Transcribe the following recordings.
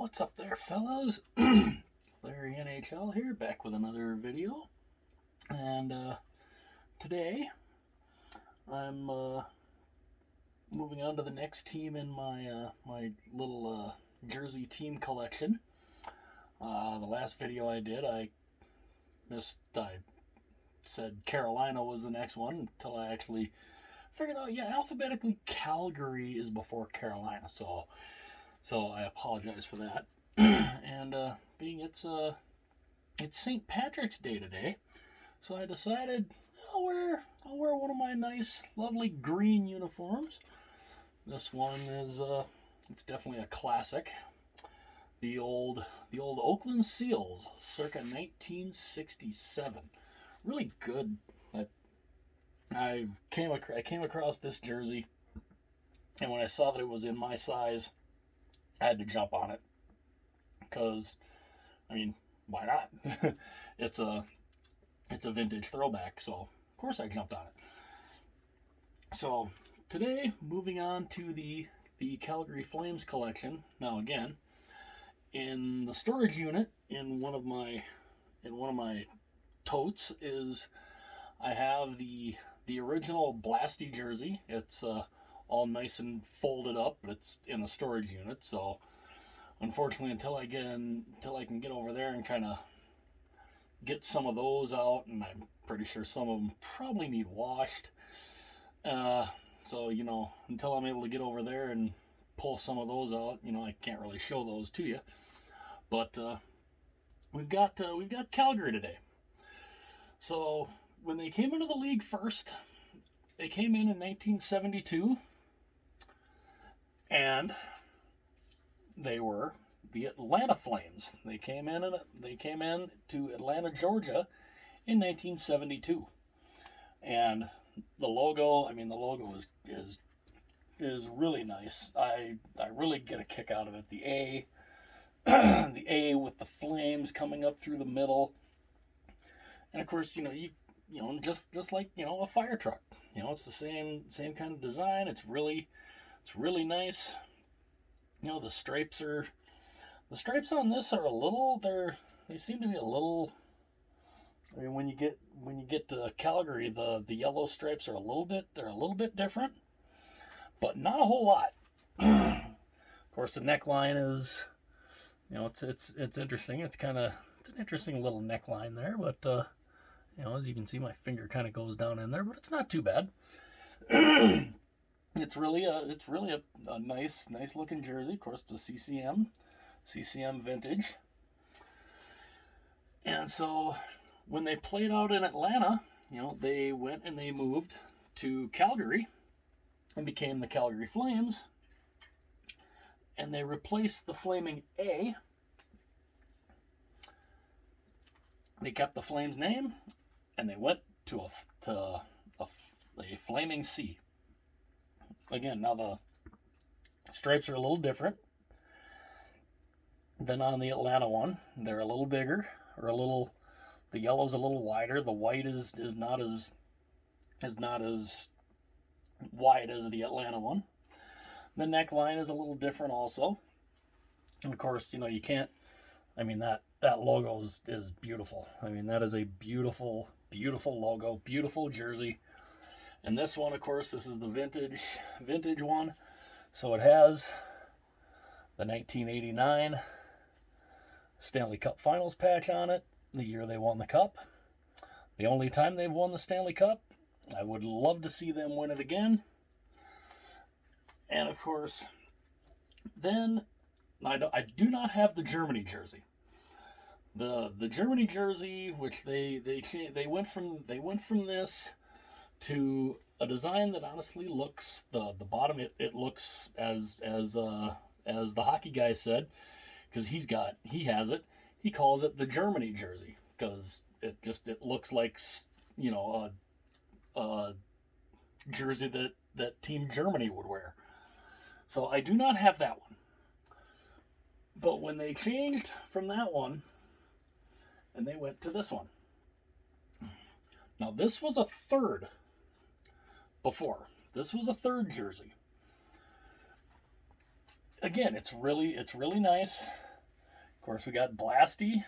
What's up there, fellas? Larry NHL here, back with another video. And today, I'm moving on to the next team in my little jersey team collection. The last video I did, I said Carolina was the next one until I actually figured out, yeah, alphabetically Calgary is before Carolina, so I apologize for that. And being it's St. Patrick's Day today, so I decided I'll wear one of my nice, lovely green uniforms. This one is it's definitely a classic. The old Oakland Seals, circa 1967. Really good. I came across this jersey, and when I saw that it was in my size, I had to jump on it. Because, I mean, why not? It's a vintage throwback, so of course I jumped on it. So today, moving on to the Calgary Flames collection. Now again, in the storage unit in one of my totes is I have the original Blasty jersey. It's all nice and folded up, but it's in the storage unit. So unfortunately, until I can get over there and kind of get some of those out, and I'm pretty sure some of them probably need washed. So until I'm able to get over there and pull some of those out, I can't really show those to you. But we've got Calgary today. So when they came into the league first, they came in 1972, and they were the Atlanta Flames. They came in to Atlanta, Georgia, in 1972, and the logo. I mean, the logo is really nice. I really get a kick out of it. The A, the A with the flames coming up through the middle, and of course, just like a fire truck. It's the same kind of design. It's really nice. The stripes on this are a little. They seem to be a little. I mean, when you get to Calgary, the yellow stripes are a little bit different, but not a whole lot. Of course, the neckline is, it's interesting. It's an interesting little neckline there, but as you can see, my finger kind of goes down in there, but it's not too bad. It's really a nice looking jersey. Of course, it's a CCM vintage. And so when they played out in Atlanta, they went and they moved to Calgary and became the Calgary Flames. And they replaced the flaming A. They kept the Flames name, and they went to a flaming C. Again, now the stripes are a little different than on the Atlanta one. They're a little bigger, the yellow's a little wider. The white is not as wide as the Atlanta one. The neckline is a little different also. And of course, you can't, I mean, that logo is beautiful. I mean, that is a beautiful logo, beautiful jersey. And this one, of course, this is the vintage one. So it has the 1989 Stanley Cup Finals patch on it, the year they won the Cup. The only time they've won the Stanley Cup. I would love to see them win it again. And of course, then I do not have the Germany jersey. The Germany jersey, which they went from this to a design that honestly looks, the bottom, it looks as the hockey guy said, because he has it, he calls it the Germany jersey, because it looks like a jersey that Team Germany would wear. So I do not have that one. But when they changed from that one and they went to this one, now this was a third before. This was a third jersey. Again, it's really nice. Of course, we got Blasty.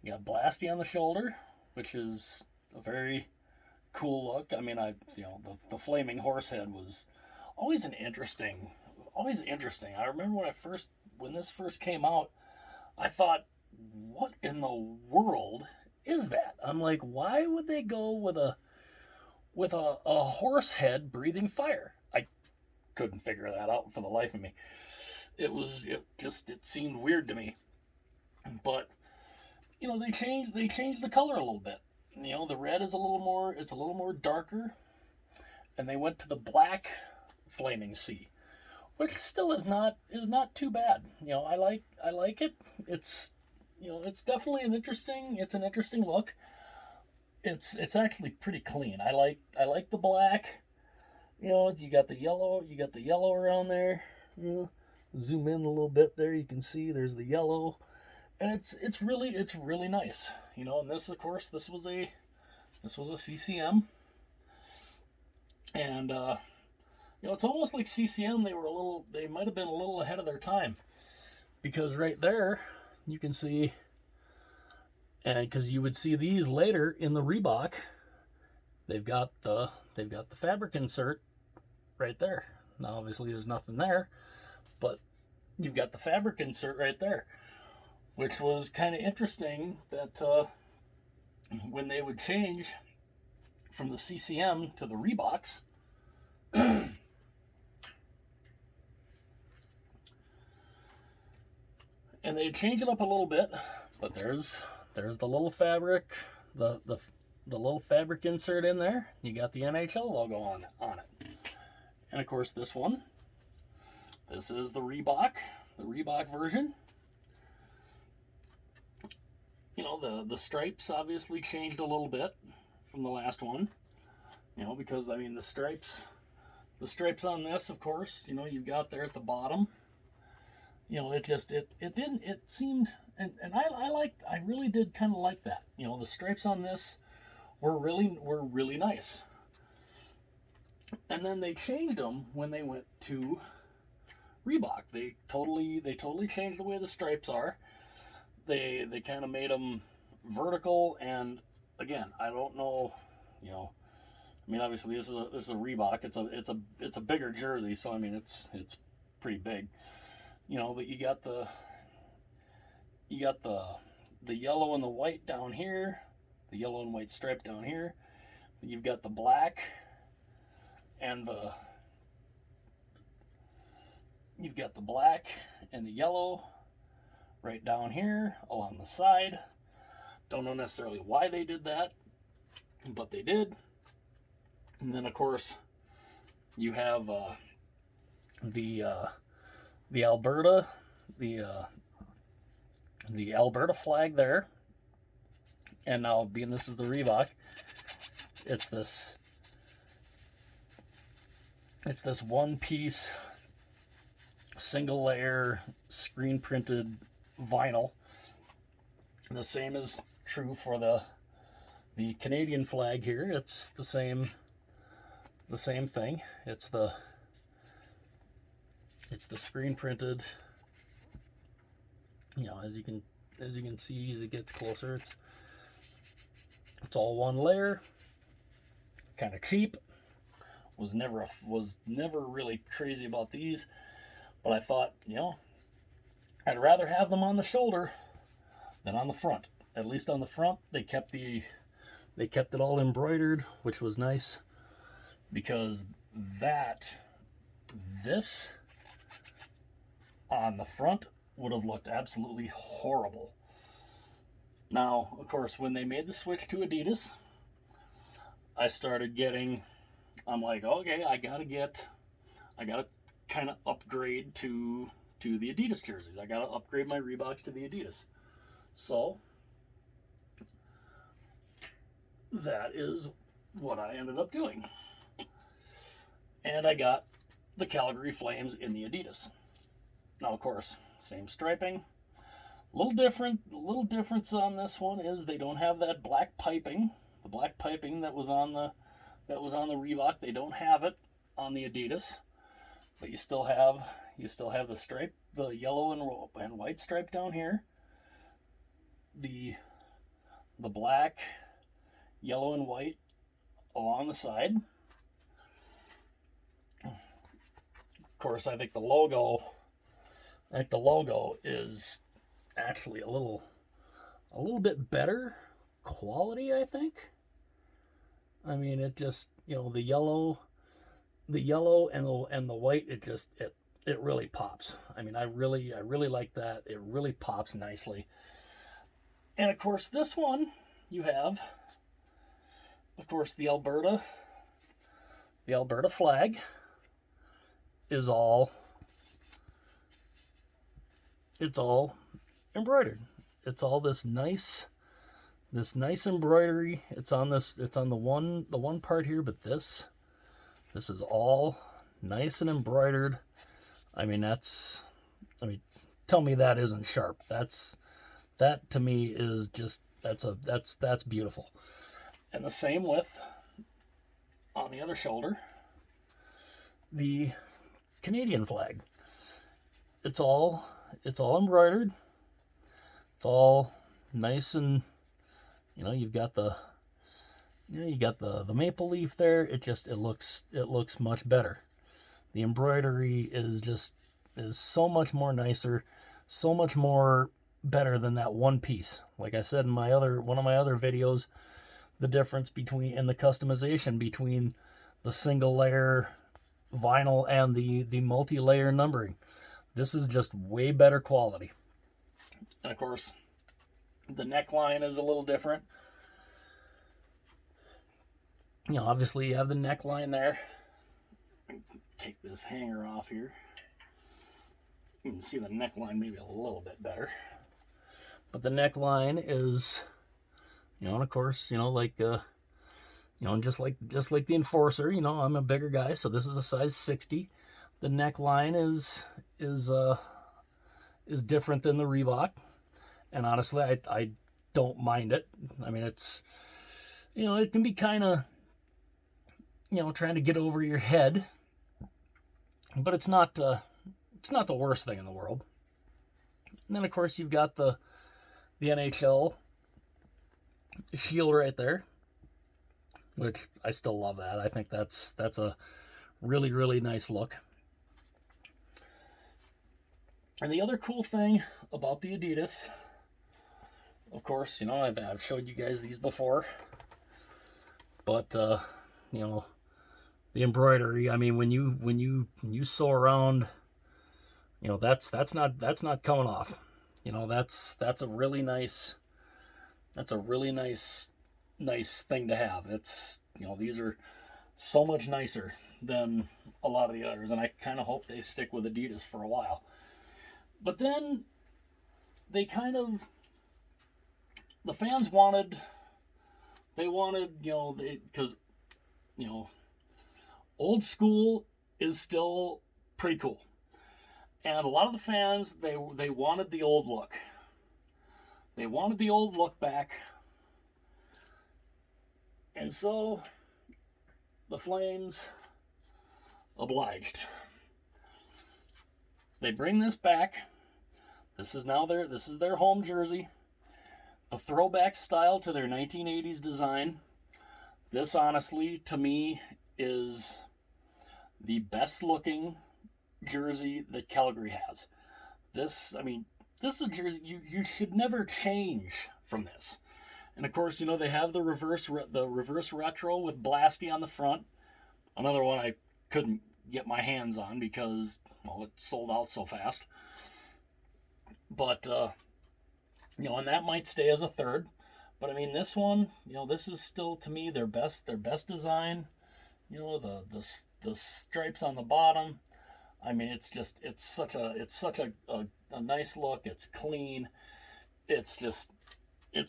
You got Blasty on the shoulder, which is a very cool look. I mean, the flaming horse head was always interesting. I remember when this first came out, I thought, what in the world is that? I'm like, why would they go with a horse head breathing fire? I couldn't figure that out for the life of me. It seemed weird to me. But they changed the color a little bit. The red is a little more darker, and they went to the black flaming sea, which still is not too bad. I like it. It's definitely an interesting look. It's actually pretty clean. I like the black. You got the yellow around there. Zoom in a little bit there, you can see there's the yellow, and it's really nice. And this, of course, this was a CCM, and it's almost like CCM. They might have been a little ahead of their time, because right there you can see, and because you would see these later in the Reebok, they've got the fabric insert right there. Now obviously there's nothing there, but you've got the fabric insert right there, which was kind of interesting that when they would change from the CCM to the Reeboks, and they change it up a little bit, but there's the little fabric, the little fabric insert in there. You got the NHL logo on it, and of course this is the Reebok version. The stripes obviously changed a little bit from the last one. Because I mean the stripes on this, of course, you've got there at the bottom. It seemed, and I really did kind of like that. The stripes on this were really nice. And then they changed them when they went to Reebok. They totally changed the way the stripes are. They kind of made them vertical, and again, I don't know, I mean, obviously this is a Reebok. It's a bigger jersey, so I mean it's pretty big. But you got the yellow and the white down here, the yellow and white stripe down here. You've got the black and the yellow right down here along the side. Don't know necessarily why they did that, but they did. And then of course you have the Alberta Alberta flag there. And now, being this is the Reebok, it's this one piece single layer screen printed vinyl. And the same is true for the Canadian flag here. It's the same thing. It's the screen printed. As you can see as it gets closer, it's all one layer. Kind of cheap. Was never really crazy about these, but I thought, I'd rather have them on the shoulder than on the front. At least on the front, they kept it all embroidered, which was nice, because this on the front would have looked absolutely horrible. Now, of course, when they made the switch to Adidas, I started getting, I'm like, okay, I gotta kind of upgrade to the Adidas jerseys. I gotta upgrade my Reeboks to the Adidas. So that is what I ended up doing. And I got the Calgary Flames in the Adidas. Now, of course, same striping. Little difference on this one is they don't have that black piping. The black piping that was on the Reebok, they don't have it on the Adidas. But you still have You still have the stripe, the yellow and white stripe down here. The black, yellow, and white along the side. Of course, I think the logo is actually a little bit better quality, I think. I mean, it just, the yellow and the white, it really pops. I mean, I really like that. It really pops nicely. And of course, this one you have, of course, the Alberta flag is all embroidered. It's all this nice embroidery. It's on the one part here, but this is all nice and embroidered. I mean, tell me that isn't sharp. That to me is just, that's beautiful. And the same with, on the other shoulder, the Canadian flag. It's all embroidered. It's all nice, and you've got the maple leaf there. It looks much better. The embroidery is so much more nicer, so much more better than that one piece. Like I said in one of my other videos, the difference in the customization between the single layer vinyl and the multi-layer numbering. This is just way better quality. And of course, the neckline is a little different. Obviously you have the neckline there. Take this hanger off here. You can see the neckline maybe a little bit better. But the neckline is, and of course, just like the Enforcer, I'm a bigger guy, so this is a size 60. The neckline is different than the Reebok, and honestly, I don't mind it. I mean, it's, it can be kind of, trying to get over your head, but it's not the worst thing in the world. And then of course you've got the NHL shield right there, which I still love that. I think that's a really, really nice look. And the other cool thing about the Adidas, of course, I've showed you guys these before, but the embroidery, I mean, when you sew around, that's not coming off. That's a really nice thing to have. It's, these are so much nicer than a lot of the others, and I kind of hope they stick with Adidas for a while. But then the fans wanted, because old school is still pretty cool. And a lot of the fans, they wanted the old look. They wanted the old look back. And so the Flames obliged. They bring this back. This is their home jersey. A throwback style to their 1980s design. This, honestly, to me, is the best looking jersey that Calgary has. This is a jersey you should never change from this. And of course, they have the reverse retro with Blasty on the front. Another one I couldn't get my hands on because, it sold out so fast. But and that might stay as a third. But I mean, this one, this is still, to me, their best design. The stripes on the bottom. I mean, it's such a nice look. It's clean. It's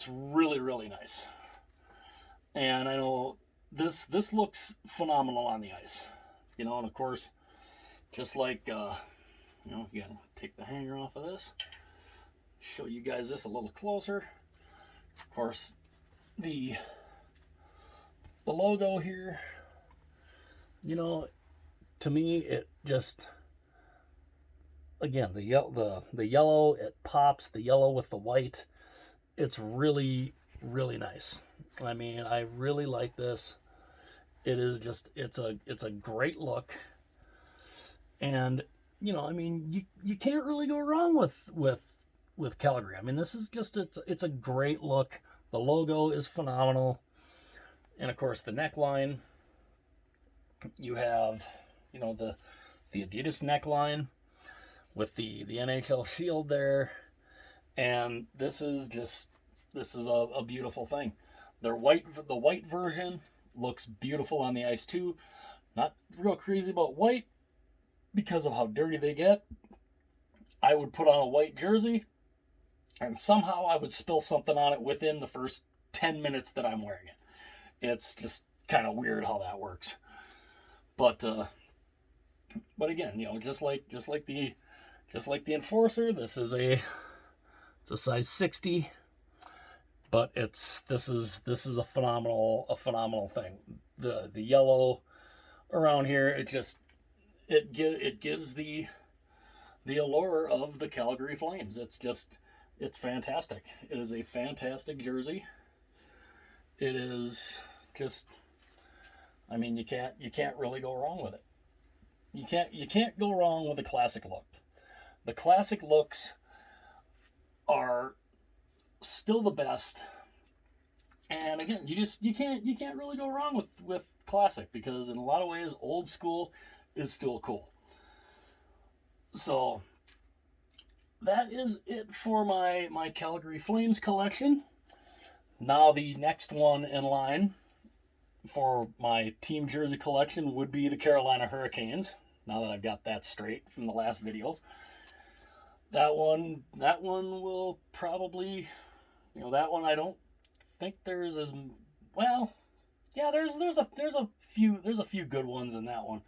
really, really nice. And I know this looks phenomenal on the ice. And of course, just like, again, take the hanger off of this. Show you guys this a little closer. Of course, the logo here, to me, it just, again, the yellow, it pops, the yellow with the white. It's really, really nice. I mean, I really like this. It is just, it's a great look. And, I mean, you can't really go wrong with Calgary. I mean, this is just, it's a great look. The logo is phenomenal. And of course, the neckline, you have, the Adidas neckline with the NHL shield there. And this is a beautiful thing. The white version looks beautiful on the ice too. Not real crazy about white because of how dirty they get. I would put on a white jersey and somehow I would spill something on it within the first 10 minutes that I'm wearing it. It's just kind of weird how that works. But again, just like the Enforcer, this is it's a size 60, but this is a phenomenal thing. The yellow around here, it gives the allure of the Calgary Flames. It's fantastic. It is a fantastic jersey. It is just, I mean, you can't really go wrong with it. You can't go wrong with a classic look. The classic looks are still the best. And again, you can't really go wrong with classic, because in a lot of ways old school is still cool. So that is it for my Calgary Flames collection. Now the next one in line for my team jersey collection would be the Carolina Hurricanes. Now that I've got that straight from the last video. That one will probably, that one I don't think there's as well. Yeah, there's a few good ones in that one.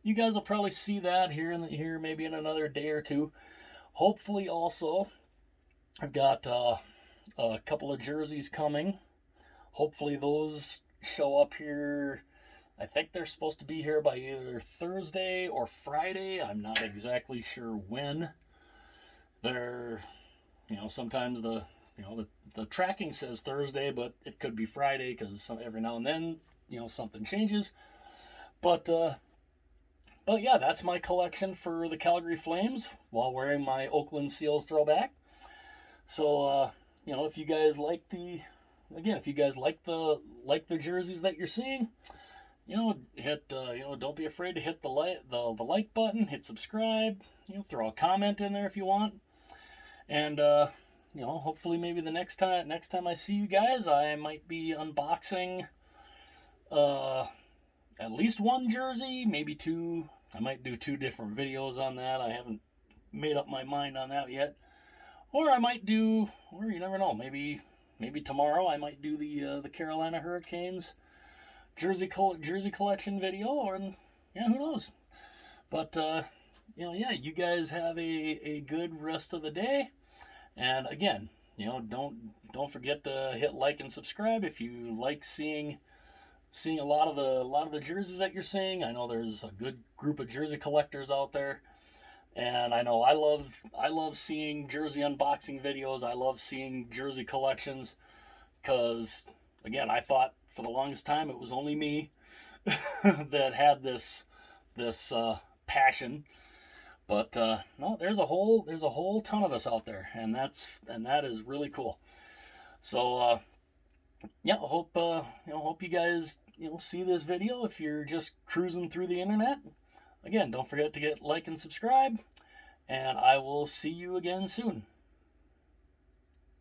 You guys will probably see that here maybe in another day or two. Hopefully, also, I've got a couple of jerseys coming. Hopefully, those show up here. I think they're supposed to be here by either Thursday or Friday. I'm not exactly sure when. They're, sometimes the tracking says Thursday, but it could be Friday, because every now and then, something changes. But yeah, that's my collection for the Calgary Flames while wearing my Oakland Seals throwback. So, if you guys like the jerseys that you're seeing, hit, don't be afraid to hit the like button, hit subscribe, throw a comment in there if you want. And, hopefully maybe the next time I see you guys, I might be unboxing, at least one jersey, maybe two. I might do 2 different videos on that. I haven't made up my mind on that yet. Or I might do, or you never know, maybe tomorrow I might do the Carolina Hurricanes jersey collection video, or yeah, who knows. But yeah, you guys have a good rest of the day. And again, don't forget to hit like and subscribe if you like seeing a lot of the jerseys that you're seeing. I know there's a good group of jersey collectors out there, and I know I love seeing jersey unboxing videos. I love seeing jersey collections, because again, I thought for the longest time it was only me that had this passion. But no, there's a whole ton of us out there, and that is really cool. So yeah, I hope you guys see this video if you're just cruising through the internet. Again, don't forget to like and subscribe, and I will see you again soon.